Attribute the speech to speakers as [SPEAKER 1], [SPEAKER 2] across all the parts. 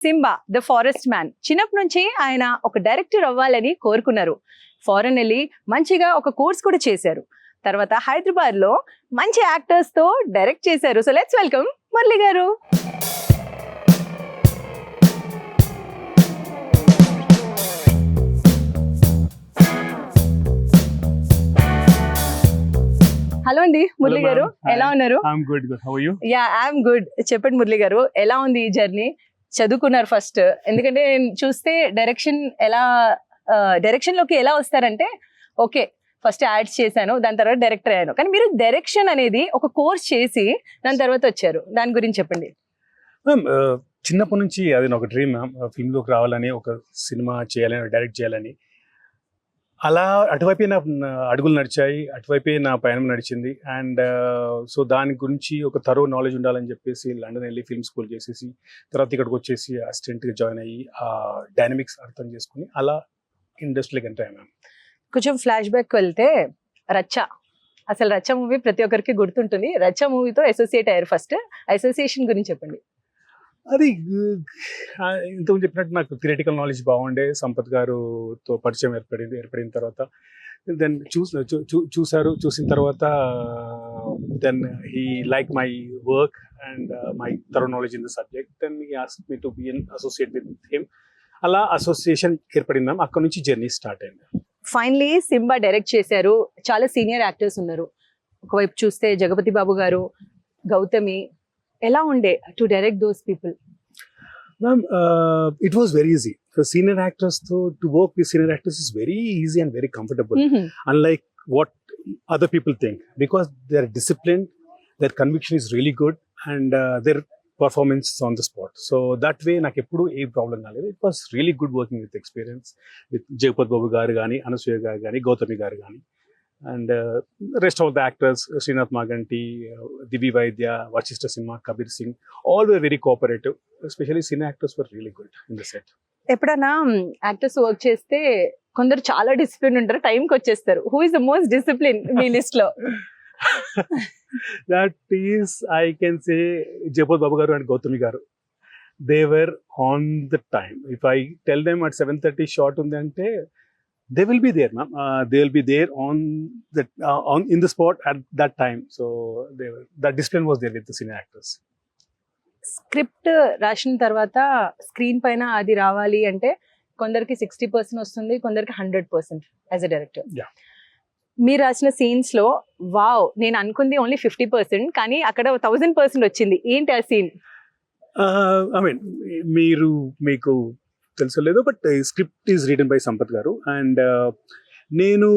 [SPEAKER 1] Simba the forest man చిన్నప్పటి నుంచి ఆయన ఒక డైరెక్టర్ అవ్వాలని కోరుకున్నారు. ఫారెన్ వెళ్ళి మంచిగా ఒక కోర్స్ కూడా చేశారు. తర్వాత హైదరాబాద్ లో మంచి యాక్టర్స్ తో డైరెక్ట్ చేశారు. సో లెట్స్ వెల్కమ్ మురళి గారు. హలో అండి మురళి గారు, ఎలా ఉన్నారు? I'm good. చెప్పండి మురళి గారు, ఎలా ఉంది ఈ జర్నీ? చదువుకున్నారు ఫస్ట్, ఎందుకంటే నేను చూస్తే డైరెక్షన్ లోకి ఎలా వస్తారంటే ఓకే ఫస్ట్ యాడ్స్ చేశాను, దాని తర్వాత డైరెక్టర్ అయ్యాను, కానీ మీరు డైరెక్షన్ అనేది ఒక కోర్స్ చేసి దాని తర్వాత వచ్చారు. దాని గురించి చెప్పండి.
[SPEAKER 2] చిన్నప్పటి నుంచి అది ఒక డ్రీమ్ మ్యామ్, ఫిల్మ్ లోకి రావాలని, ఒక సినిమా చేయాలని, డైరెక్ట్ చేయాలని. అలా అటువైపే నా అడుగులు నడిచాయి, అటువైపే నా పయనం నడిచింది. అండ్ సో దాని గురించి ఒక థరో నాలెడ్జ్ ఉండాలని చెప్పేసి లండన్ వెళ్ళి ఫిల్మ్ స్కూల్ చేసేసి తర్వాత ఇక్కడికి వచ్చేసి అసిస్టెంట్గా జాయిన్ అయ్యి ఆ డైనమిక్స్ అర్థం చేసుకుని అలా ఇండస్ట్రీలోకి ఎంటర్ అయ్యాను.
[SPEAKER 1] కొంచెం ఫ్లాష్ బ్యాక్ వెళ్తే అసలు రచ్చ మూవీ ప్రతి ఒక్కరికి గుర్తుంటుంది. రచ్చ మూవీతో అసోసియేట్ అయ్యారు. ఫస్ట్ అసోసియేషన్ గురించి చెప్పండి.
[SPEAKER 2] అది ఇంతకుముందు చెప్పినట్టు నాకు థియరిటికల్ నాలెడ్జ్ బాగుండే. సంపత్ గారుతో పరిచయం ఏర్పడిన తర్వాత దెన్ చూసిన తర్వాత then he like my work and my thorough knowledge in the subject. Then he asked me to be an associate with him. అలా అసోసియేషన్ ఏర్పడింది. అక్కడ నుంచి జర్నీ స్టార్ట్ అయింది.
[SPEAKER 1] ఫైనలీ సింబా డైరెక్ట్ చేశారు. చాలా సీనియర్ యాక్టర్స్ ఉన్నారు. ఒకవైపు చూస్తే జగపతి బాబు గారు, గౌతమి, ఎలా ఉండే to direct those people?
[SPEAKER 2] Ma'am, it was very easy. For senior actors to work with senior actors is very easy and very comfortable. Unlike what other people think, because they are disciplined, their conviction is really good, and their performance is on the spot. So that way, నాకు ఎప్పుడు ఏ problem కాలేదు. It was really good working with experience with Jagapathi Babu గారు కానీ, అనసూయ గారు కానీ, గౌతమి గారు కానీ. And rest of the actors, Srinath Maganti, Divi Vaidya, Vachista Simha, Kabir Singh, all were very cooperative. Especially senior actors were really good in the set.
[SPEAKER 1] ఎప్పుడన్నా actors work చేస్తే కొందరు చాలా డిసిప్లిన్ ఉంటారు, టైంకి వచ్చేస్తారు. Who is the most discipline me list లో?
[SPEAKER 2] That is, I can say, Jagpati Babu garu and Gautami garu. They were on the time. If I tell them at 7:30 shot undi ante, they will be there, ma'am. They will be there in the spot at that time. So that discipline was there with the senior actors.
[SPEAKER 1] Script రాసిన తర్వాత screen పైన అది రావాలి అంటే కొందరికి 60% వస్తుంది, కొందరికి 100% as a director. మీరు రాసిన సీన్స్ లో వావ్ నేను అనుకుంది ఓన్లీ 50%, కానీ అక్కడ 1000% వచ్చింది. ఏంటి ఆ సీన్?
[SPEAKER 2] ఐ మీన్ మీకు తెలుసో లేదో, but script is written by Sampath గారు. అండ్ నేను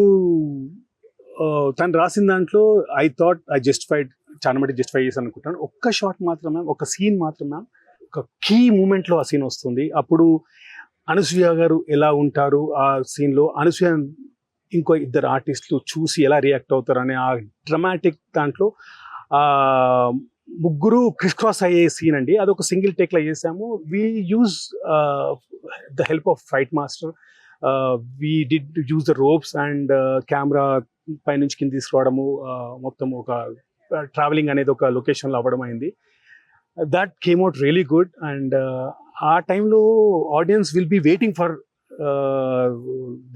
[SPEAKER 2] తను రాసిన దాంట్లో ఐ థాట్ ఐ జస్టిఫైడ్, చాలా మటుకు జస్టిఫై చేశాను అనుకుంటాను. ఒక్క షాట్ మాత్రమే, ఒక సీన్ మాత్రమే, ఒక కీ మూమెంట్లో ఆ సీన్ వస్తుంది. అప్పుడు అనసూయ గారు ఎలా ఉంటారు ఆ సీన్లో, అనసూయ ఇంకో ఇద్దరు ఆర్టిస్టులు చూసి ఎలా రియాక్ట్ అవుతారు అనే ఆ డ్రమాటిక్ దాంట్లో ముగ్గురు క్రిస్ క్రాస్ అయ్యే సీన్ అండి. అదొక సింగిల్ టేక్లో చేసాము. We use the help of fight master. We did use the ropes and camera పైనుంచి కింద తీసుకురావడము, మొత్తం ఒక ట్రావెలింగ్ అనేది ఒక లొకేషన్లో అవ్వడం అయింది. That came out really good. And ఆ టైంలో audience will be waiting for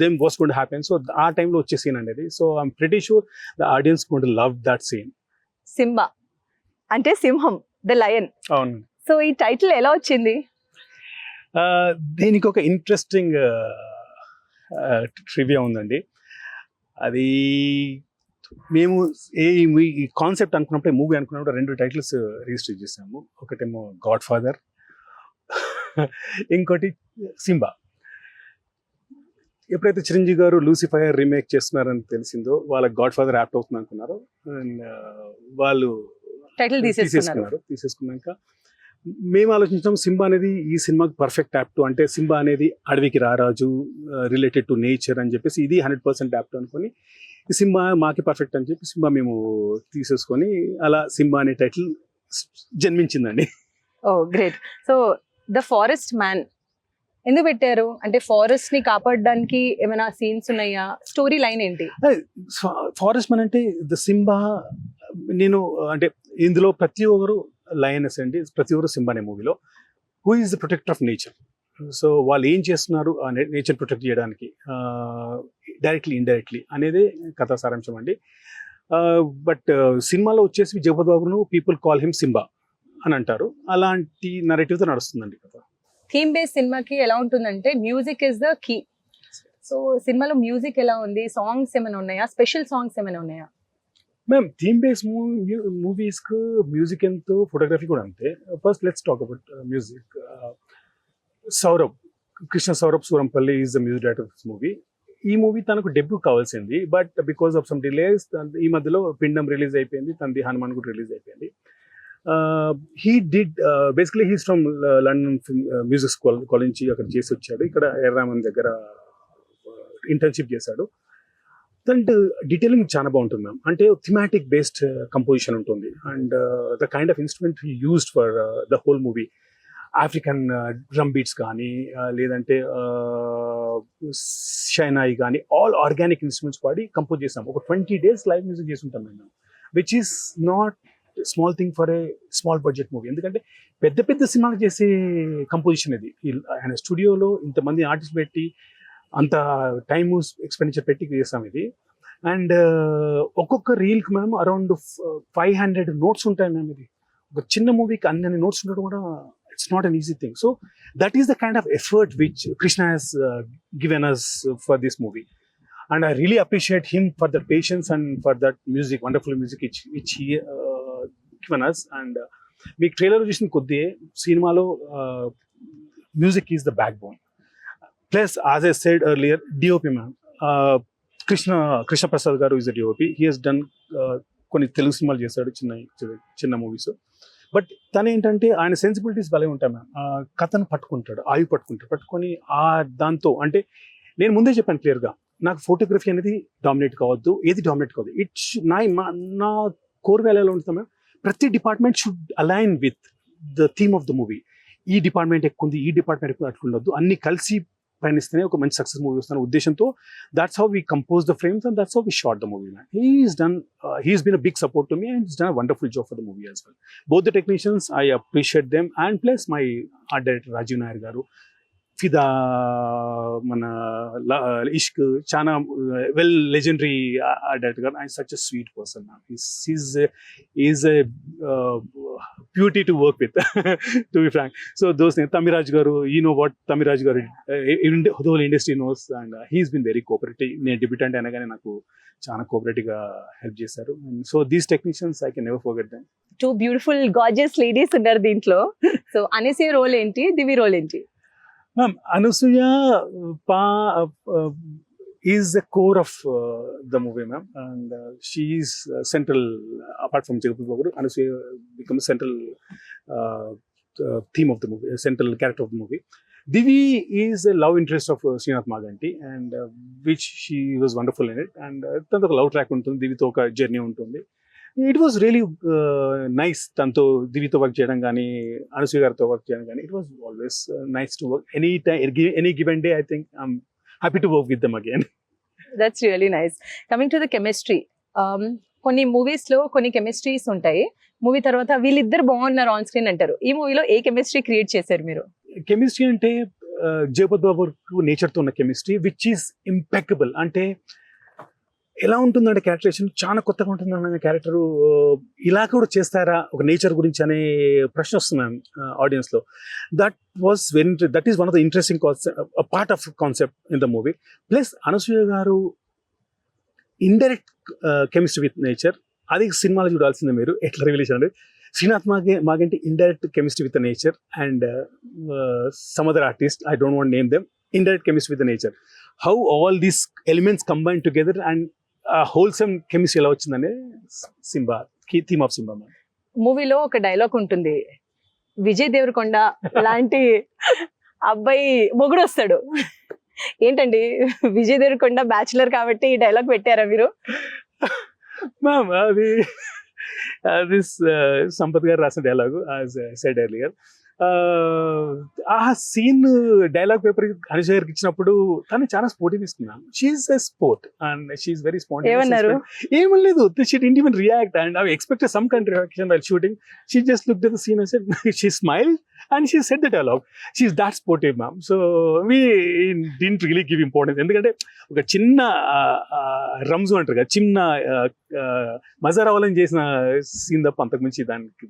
[SPEAKER 2] them what's going to happen. So ఆ టైంలో వచ్చే సీన్ అనేది. So I'm pretty sure the audience going to love that scene.
[SPEAKER 1] Simba అంటే సింహం, ద లయన్.
[SPEAKER 2] అవును.
[SPEAKER 1] So ఈ టైటిల్ ఎలా వచ్చింది?
[SPEAKER 2] దీనికి ఒక ఇంట్రెస్టింగ్ ట్రివియా ఉందండి. అది మేము ఈ కాన్సెప్ట్ అనుకున్నప్పుడు, మూవీ అనుకున్నప్పుడు 2 టైటిల్స్ రిజిస్టర్ చేసాము. ఒకటేమో గాడ్ ఫాదర్, ఇంకోటి సింబా. ఎప్పుడైతే చిరంజీవి గారు లూసిఫైర్ రీమేక్ చేస్తున్నారని తెలిసిందో, వాళ్ళకి గాడ్ ఫాదర్ యాప్ట్ అవుతుంది అనుకున్నారు. అండ్ వాళ్ళు
[SPEAKER 1] టైటిల్
[SPEAKER 2] తీసేసుకున్నాక మేము ఆలోచించాం సింబా అనేది ఈ సినిమాకి పర్ఫెక్ట్ యాప్ట్. అంటే సింబా అనేది అడవికి రారాజు, రిలేటెడ్ టు నేచర్ అని చెప్పేసి ఇది 100% యాప్ట్ అనుకొని ఈ సింబా మాకి పర్ఫెక్ట్ అని చెప్పి సింబా మేము తీసేసుకొని అలా సింబా అనే టైటిల్ జన్మించిందండి.
[SPEAKER 1] Oh great. So the forest man ఎందుకు పెట్టారు? అంటే ఫారెస్ట్ ని కాపాడడానికి ఏమైనా సీన్స్ ఉన్నాయా? స్టోరీ లైన్ ఏంటి?
[SPEAKER 2] ఫారెస్ట్ మ్యాన్ అంటే ద సింబా, నేను అంటే ఇందులో ప్రతి ఒక్కరు లయనెస్ అండి, ప్రతి ఒక్కరు సింబా అనే మూవీలో who is the protector of nature. So వాళ్ళు ఏం చేస్తున్నారు ఆ నేచర్ ప్రొటెక్ట్ చేయడానికి డైరెక్ట్లీ ఇండైరెక్ట్లీ అనేది కథా సారాంశం అండి. బట్ సినిమాలో వచ్చేసి జగపతి బాబును పీపుల్ కాల్ హిమ్ సింబా అని అంటారు. అలాంటి నరేటివ్తో నడుస్తుందండి కథ.
[SPEAKER 1] థీమ్ బేస్ సినిమాకి ఎలా ఉంటుందంటే music is the key. So సినిమాలో మ్యూజిక్ ఎలా ఉంది, సాంగ్స్ ఏమైనా ఉన్నాయా, స్పెషల్ సాంగ్స్ ఏమైనా ఉన్నాయా?
[SPEAKER 2] మ్యామ్ థీమ్ బేస్ మూవీస్కు మ్యూజిక్ ఎంతో, ఫోటోగ్రఫీ కూడా అంతే. First let's talk about music. Saurabh, Krishna Saurabh Surampalli is the music director of this movie. ఈ మూవీ తనకు డెబ్యూ కావాల్సింది, but because of some delays ఈ మధ్యలో పిండం రిలీజ్ అయిపోయింది, తనది హనుమాన్ కూడా రిలీజ్ అయిపోయింది. He did basically he's from London music school నుంచి అక్కడ చేసి వచ్చాడు. ఇక్కడ ఎర్రామన్ దగ్గర ఇంటర్న్షిప్ చేశాడు. అండ్ డీటెయిలింగ్ చాలా బాగుంటుంది మ్యామ్. అంటే థిమాటిక్ బేస్డ్ కంపోజిషన్ ఉంటుంది. And the kind of instrument used for the whole movie, African drum beats కానీ లేదంటే షైనాయి కానీ, ఆల్ ఆర్గానిక్ ఇన్స్ట్రుమెంట్స్ వాడి కంపోజ్ చేసాం. ఒక 20 days లైవ్ మ్యూజిక్ చేసి ఉంటాం మేము, which is not small thing for a small budget movie. ఎందుకంటే పెద్ద పెద్ద సినిమాలు చేసే కంపోజిషన్ ఇది. ఆయన స్టూడియోలో ఇంతమంది ఆర్టిస్ట్ పెట్టి అంత టైమ్ ఎక్స్పెండిచర్ పెట్టి చేస్తాం ఇది. అండ్ ఒక్కొక్క రీల్కి మేము అరౌండ్ 500 notes ఉంటాయి మేము. ఇది ఒక చిన్న మూవీకి అన్ని నోట్స్ ఉండడం కూడా it's not an easy thing. So that is the kind of effort which Krishna has given us for this movie, and I really appreciate him for the patience and for that music, wonderful music which he given us. And మీకు trailer చూసిన కొద్దీ సినిమాలో music is the backbone. Plus as I said earlier, DOP ma'am Krishna Prasad garu is the DOP. He has done కొన్ని తెలుగు సినిమాలు చేశాడు, చిన్న movies. But తను ఏంటంటే ఆయన సెన్సిబిలిటీస్ భలే ఉంటాయి మ్యామ్. కథను పట్టుకుంటాడు, పట్టుకొని దాంతో, అంటే నేను ముందే చెప్పాను క్లియర్గా, నాకు ఫోటోగ్రఫీ అనేది డామినేట్ కావద్దు, ఏది డామినేట్ కావద్దు. ఇట్స్ నా కోర్ వాల్యూలో ఉంటుంది మ్యామ్. ప్రతి department should align with the theme of the movie. ఈ డిపార్ట్మెంట్ ఎక్కువ ఉంది, ఈ డిపార్ట్మెంట్ ఎక్కువ అట్లుండొద్దు, అన్ని కలిసి పయనిస్తేనే ఒక మంచి సక్సెస్ మూవీ వస్తున్న ఉద్దేశంతో that's how we compose the frames and that's how we shot the movie. He's been a big support to me and he's done a wonderful job for the movie as well. Both the technicians, I appreciate them, and plus my art director Rajiv Nair garu, ఫిదా, మన ఇష్క్, చాలా well legendary director గారు. ఆయన such a sweet person. Is a beauty to work with, to be frank. So those Tamiraj గారు, you know what Tamiraj గారు, whole industry knows, and he's been very cooperative. నేను debutante అయినా కానీ నాకు చాలా కోఆపరేటివ్గా హెల్ప్ చేశారు. So these technicians I can never forget them.
[SPEAKER 1] 2 beautiful gorgeous ladies ఉన్నారు దీంట్లో. సో అనసూయ రోల్ ఏంటి, దివి రోల్ ఏంటి?
[SPEAKER 2] Ma'am, Anusuya is the core of the movie, ma'am, and she is central. Apart from Jagapati Babu, Anusuya becomes central theme of the movie, central character of the movie. Divi is a love interest of Srinath Maganti, and which she was wonderful in it. And tanto love track untundi, Divi to oka journey untundi. It was really nice tanto Divito work cheyadam gaani, Anusuya garto work cheyadam gaani. It was always nice to work. Any given day, I think I'm happy to work with them again.
[SPEAKER 1] That's really nice. Coming to the chemistry, కొన్ని movies లో కొన్ని chemistries ఉంటాయి, movie తర్వాత వీళ్ళిద్దరు బాగున్నారు on screen అంటారు. ఈ మూవీలో ఏ కెమిస్ట్రీ క్రియేట్ చేశారు మీరు?
[SPEAKER 2] కెమిస్ట్రీ అంటే జగపతి బాబు నేచర్ తో ఉన్న కెమిస్ట్రీ విచ్ ఈస్ ఇంపెక్కబుల్. అంటే ఎలా ఉంటుందంటే క్యారెక్టరేషన్ చాలా కొత్తగా ఉంటుంది. క్యారెక్టర్ ఇలా కూడా చేస్తారా ఒక నేచర్ గురించి అనే ప్రశ్న వస్తుంది ఆడియన్స్ లో. That is one of the interesting part of concept in the movie. Plus Anasuya గారు ఇండైరెక్ట్ కెమిస్ట్రీ విత్ నేచర్, అది సినిమాలో చూడాల్సిందే మీరు. ఎట్లా రివల్యూషన్ అంటే Srinath Maganti indirect chemistry with nature, and some other artist, I don't want name them, indirect chemistry with nature. How all these elements combine together and wholesome chemistry ఎలా వచ్చిందనే Simba, theme of Simba.
[SPEAKER 1] మూవీలో ఒక dialogue ఉంటుంది, విజయ్ దేవరకొండ లాంటి అబ్బాయి మొగుడు వస్తాడు. ఏంటండి విజయ్ దేవరకొండ బ్యాచులర్ కాబట్టి ఈ డైలాగ్ పెట్టారా మీరు?
[SPEAKER 2] మ్యామ్ అది సంపత్ గారు రాసిన dialogue, as I said earlier. ఆ సీన్ డైలాగ్ పేపర్ అనుజ గారికి ఇచ్చినప్పుడు తను చాలా స్పోర్టివ్ ఇస్తున్నాను. She's a sport and she's very
[SPEAKER 1] ఏమన్నారు?
[SPEAKER 2] ఏమీ లేదు, she didn't even react and I expected some kind reaction while shooting. She just looked at the scene and said, she smiled and she said the dialogue. She is that sportive ma'am. So we didn't really give importance. ఎందుకంటే ఒక చిన్న రమ్జు అంటారు కదా, చిన్న మజా రావాలని చేసిన scene తప్ప అంతకుమించి దానికి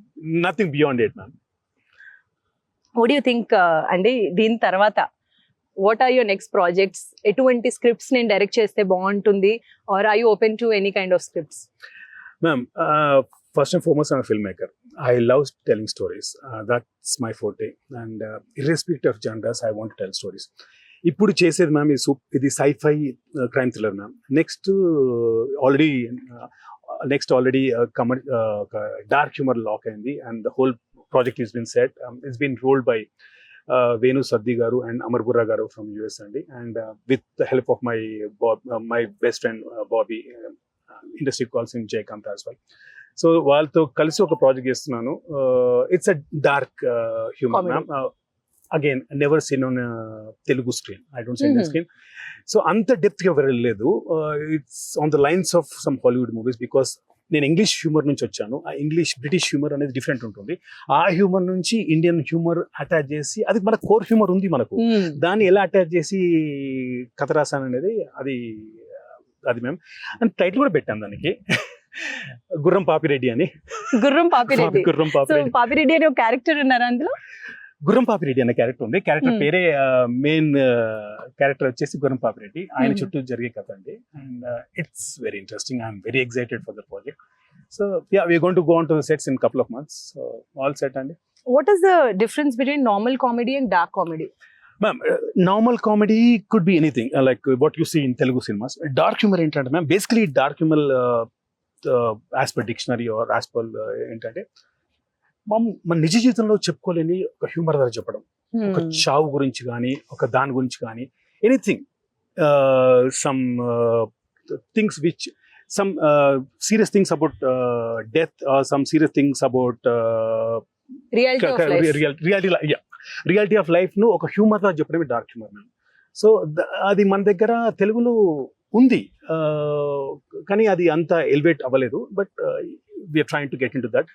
[SPEAKER 2] nothing beyond it ma'am.
[SPEAKER 1] What you think అండి దీని తర్వాత what are your next projects? ఎటువంటి స్క్రిప్ట్స్ నేను డైరెక్ట్ చేస్తే బాగుంటుంది, are are you open to any kind of scripts?
[SPEAKER 2] Ma'am, first and foremost, I'm a filmmaker. I love telling stories. That's my forte. And irrespective of genres, I want to tell stories. ఇప్పుడు చేసేది ma'am ఇది sci fi crime thriller ma'am. Next already dark humour lock అయింది and the whole project is been set. It's been rolled by Venu Saddi garu and Amar Burra garu from US అండి. And with the help of my best friend Bobby, industry calls in Jayakanth as well. So వాళ్ళతో కలిసి ఒక project చేస్తున్నాను. It's a dark humour ma'am. Again never seen on Telugu screen. I don't see Indian screen. So అంత డెప్త్గా వెళ్ళలేదు. It's on the lines of some Hollywood movies because నేను English humour నుంచి వచ్చాను. ఆ బ్రిటిష్ హ్యూమర్ అనేది డిఫరెంట్ ఉంటుంది. ఆ హ్యూమర్ నుంచి ఇండియన్ హ్యూమర్ అటాచ్ చేసి, అది మన కోర్ హ్యూమర్ ఉంది మనకు, దాన్ని ఎలా అటాచ్ చేసి కథ రాసాను అనేది అది మేము. అండ్ టైటిల్ కూడా పెట్టాను దానికి, గుర్రం పాపిరెడ్డి అని.
[SPEAKER 1] గుర్రం పాపిరెడ్డి.
[SPEAKER 2] గుర్రం పాపిరెడ్డి.
[SPEAKER 1] పాపిరెడ్డి అనే ఒక క్యారెక్టర్ ఉన్నారు అందులో.
[SPEAKER 2] గుర్రం పాపిరెడ్డి అనే క్యారెక్టర్ ఉంది. క్యారెక్టర్ పేరే మెయిన్ క్యారెక్టర్ వచ్చేసి గుర్రం పాపిరెడ్డి. ఆయన చుట్టూ జరిగే కథ అండి. And it's very interesting. I'm very excited for the project. So yeah, we're going to go on to the sets in couple of months. So all set అండి.
[SPEAKER 1] What is the difference between normal comedy and dark comedy?
[SPEAKER 2] Ma'am, normal comedy could be anything, like what you see in Telugu cinemas. Dark humor ఏంటంటే ma'am, basically dark humor as per dictionary or as per ఏంటంటే మన నిజ జీవితంలో చెప్పుకోలేని ఒక humour ద్వారా చెప్పడం. ఒక చావు గురించి కానీ, ఒక దాని గురించి కానీ, anything, some things which some serious things about death or some serious things about reality of life ను ఒక హ్యూమర్ గా చెప్పడమే డార్క్ హ్యూమర్ మ్యామ్. సో అది మన దగ్గర తెలుగులో ఉంది, కానీ అది అంత ఎలివేట్ అవ్వలేదు. But we're trying to get into that.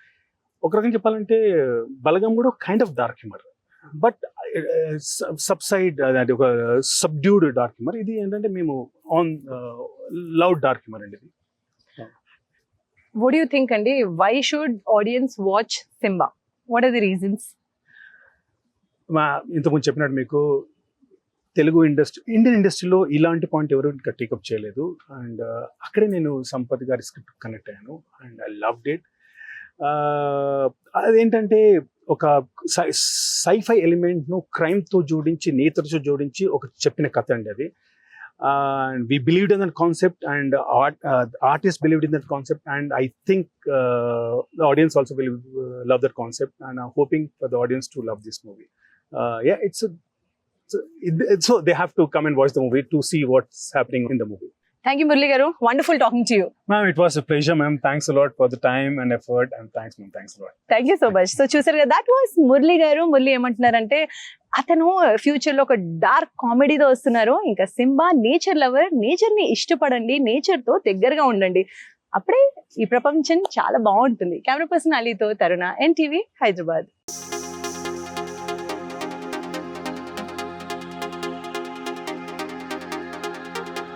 [SPEAKER 2] ఒక రకంగా చెప్పాలంటే బలగం కూడా kind of dark humour, but subside అంటే ఒక సబ్డ్యూడ్ డార్క్ హ్యూమర్. ఇది ఏంటంటే మేము ఆన్ లవ్ డార్క్ హ్యూమర్ అండి.
[SPEAKER 1] వాట్ యు థింక్ అండి, why should audience watch Simba? What are the reasons?
[SPEAKER 2] ఇంతకుముందు చెప్పినట్టు మీకు తెలుగు ఇండియన్ ఇండస్ట్రీలో ఇలాంటి పాయింట్ ఎవరు ఇంకా టేకప్ చేయలేదు. అండ్ అక్కడే నేను సంపత్ గారి స్క్రిప్ట్ కనెక్ట్ అయ్యాను అండ్ ఐ లవ్డ్ ఇట్. అదేంటంటే ఒక సైఫై ఎలిమెంట్ను క్రైమ్తో జోడించి, నేచర్తో జోడించి ఒక చెప్పిన కథ అండి అది. And we believed in that concept, and artists believed in that concept, and I think the audience also will love that concept, and I'm hoping for the audience to love this movie. Yeah, so they have to come and watch the movie to see what's happening in the movie.
[SPEAKER 1] Thank you, Murli garu. Wonderful talking to you.
[SPEAKER 2] Ma'am, it was a pleasure, ma'am. Thanks a lot for the time and effort, and thanks, ma'am. Thanks a lot.
[SPEAKER 1] Thank you so much. So చూసారు కదా, that was Murli garu. Murli ఏమంటున్నారంటే అతను future లో ఒక dark కామెడీతో వస్తున్నారు. ఇంకా Simba nature lover, nature ని ఇష్టపడండి, nature తో దగ్గరగా ఉండండి, అప్పుడే ఈ ప్రపంచం చాలా బాగుంటుంది. కెమెరా పర్సన్ అలీతో తరుణ, NTV హైదరాబాద్.